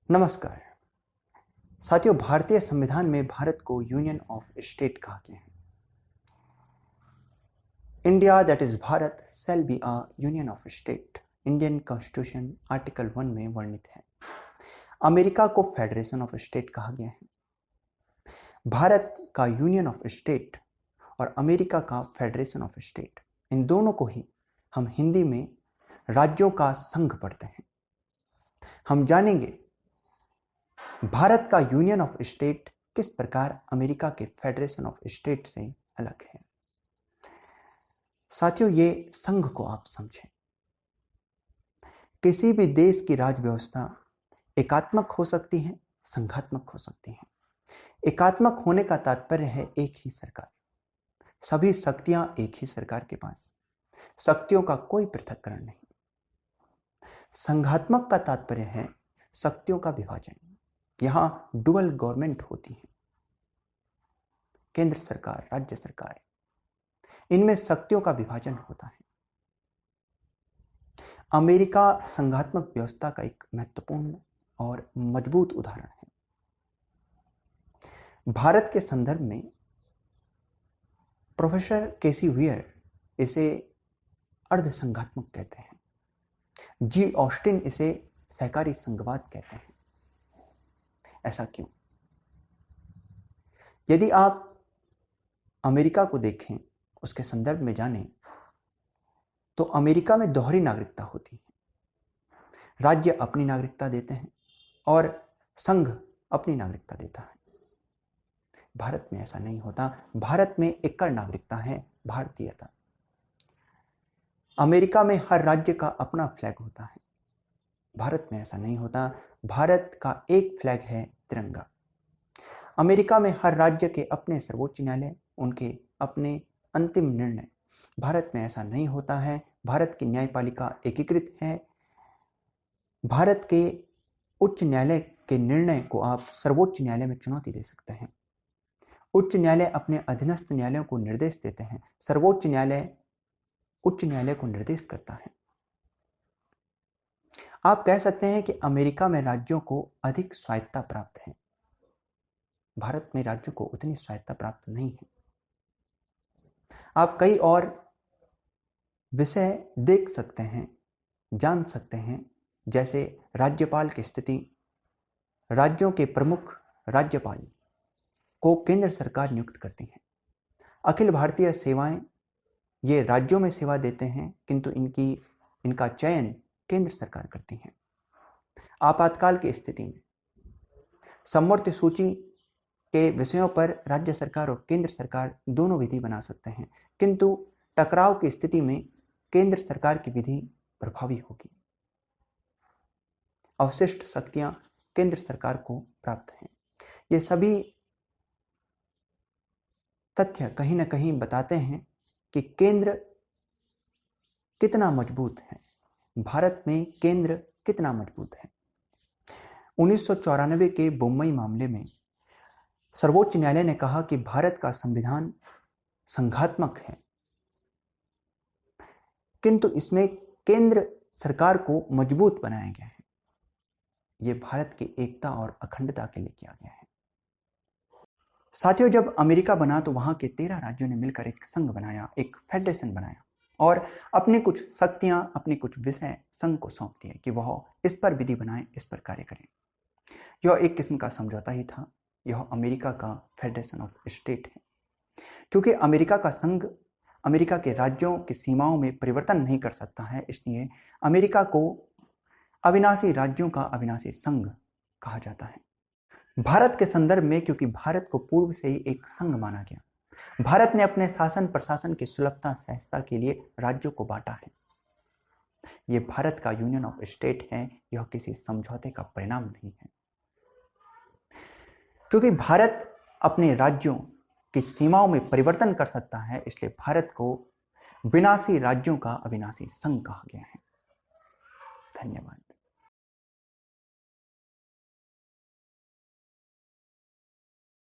नमस्कार साथियों, भारतीय संविधान में भारत को यूनियन ऑफ स्टेट कहा गया है। India that is Bharat shall be a union of state, Indian constitution article 1 में वर्णित है। अमेरिका को फेडरेशन ऑफ स्टेट कहा गया है। भारत का यूनियन ऑफ स्टेट और अमेरिका का फेडरेशन ऑफ स्टेट, इन दोनों को ही हम हिंदी में राज्यों का संघ पढ़ते हैं। हम जानेंगे भारत का यूनियन ऑफ स्टेट किस प्रकार अमेरिका के फेडरेशन ऑफ स्टेट से अलग है। साथियों, ये संघ को आप समझें। किसी भी देश की राज्य व्यवस्था एकात्मक हो सकती है, संघात्मक हो सकती है। एकात्मक होने का तात्पर्य है एक ही सरकार, सभी शक्तियां एक ही सरकार के पास, शक्तियों का कोई पृथक्करण नहीं। संघात्मक का तात्पर्य है शक्तियों का विभाजन। यहां डुअल गवर्नमेंट होती है, केंद्र सरकार, राज्य सरकार, इनमें शक्तियों का विभाजन होता है। अमेरिका संघात्मक व्यवस्था का एक महत्वपूर्ण और मजबूत उदाहरण है। भारत के संदर्भ में प्रोफेसर केसी वियर इसे अर्ध संघात्मक कहते हैं। जी ऑस्टिन इसे सहकारी संघवाद कहते हैं। ऐसा क्यों? यदि आप अमेरिका को देखें, उसके संदर्भ में जानें, तो अमेरिका में दोहरी नागरिकता होती है। राज्य अपनी नागरिकता देते हैं और संघ अपनी नागरिकता देता है। भारत में ऐसा नहीं होता। भारत में एकल नागरिकता है, भारतीयता। अमेरिका में हर राज्य का अपना फ्लैग होता है, भारत में ऐसा नहीं होता। भारत का एक फ्लैग है, तिरंगा। अमेरिका में हर राज्य के अपने सर्वोच्च न्यायालय, उनके अपने अंतिम निर्णय। भारत में ऐसा नहीं होता है। भारत की न्यायपालिका एकीकृत है। भारत के उच्च न्यायालय के निर्णय को आप सर्वोच्च न्यायालय में चुनौती दे सकते हैं। उच्च न्यायालय अपने अधीनस्थ न्यायालयों को निर्देश देते हैं। सर्वोच्च न्यायालय उच्च न्यायालय को निर्देश करता है। आप कह सकते हैं कि अमेरिका में राज्यों को अधिक स्वायत्तता प्राप्त है, भारत में राज्यों को उतनी स्वायत्तता प्राप्त नहीं है। आप कई और विषय देख सकते हैं, जान सकते हैं, जैसे राज्यपाल की स्थिति। राज्यों के प्रमुख राज्यपाल को केंद्र सरकार नियुक्त करती है। अखिल भारतीय सेवाएं, ये राज्यों में सेवा देते हैं, किंतु इनका चयन केंद्र सरकार करती है। आपातकाल की स्थिति में समवर्ती सूची के विषयों पर राज्य सरकार और केंद्र सरकार दोनों विधि बना सकते हैं, किंतु टकराव की स्थिति में केंद्र सरकार की विधि प्रभावी होगी। अवशिष्ट शक्तियां केंद्र सरकार को प्राप्त हैं। ये सभी तथ्य कहीं ना कहीं बताते हैं कि केंद्र कितना मजबूत है, भारत में केंद्र कितना मजबूत है। 1994 के बम्बई मामले में सर्वोच्च न्यायालय ने कहा कि भारत का संविधान संघात्मक है, किंतु इसमें केंद्र सरकार को मजबूत बनाया गया है। यह भारत की एकता और अखंडता के लिए किया गया है। साथियों, जब अमेरिका बना तो वहां के 13 राज्यों ने मिलकर एक संघ बनाया, एक फेडरेशन बनाया और अपनी कुछ शक्तियां, अपने कुछ विषय संघ को सौंप दिए कि वह इस पर विधि बनाए, इस पर कार्य करें। यह एक किस्म का समझौता ही था। यह अमेरिका का फेडरेशन ऑफ स्टेट है। क्योंकि अमेरिका का संघ अमेरिका के राज्यों की सीमाओं में परिवर्तन नहीं कर सकता है, इसलिए अमेरिका को अविनाशी राज्यों का अविनाशी संघ कहा जाता है। भारत के संदर्भ में, क्योंकि भारत को पूर्व से ही एक संघ माना गया, भारत ने अपने शासन प्रशासन की सुलभता सहजता के लिए राज्यों को बांटा है। यह भारत का यूनियन ऑफ स्टेट है, यह किसी समझौते का परिणाम नहीं है। क्योंकि भारत अपने राज्यों की सीमाओं में परिवर्तन कर सकता है, इसलिए भारत को विनाशी राज्यों का अविनाशी संघ कहा गया है। धन्यवाद।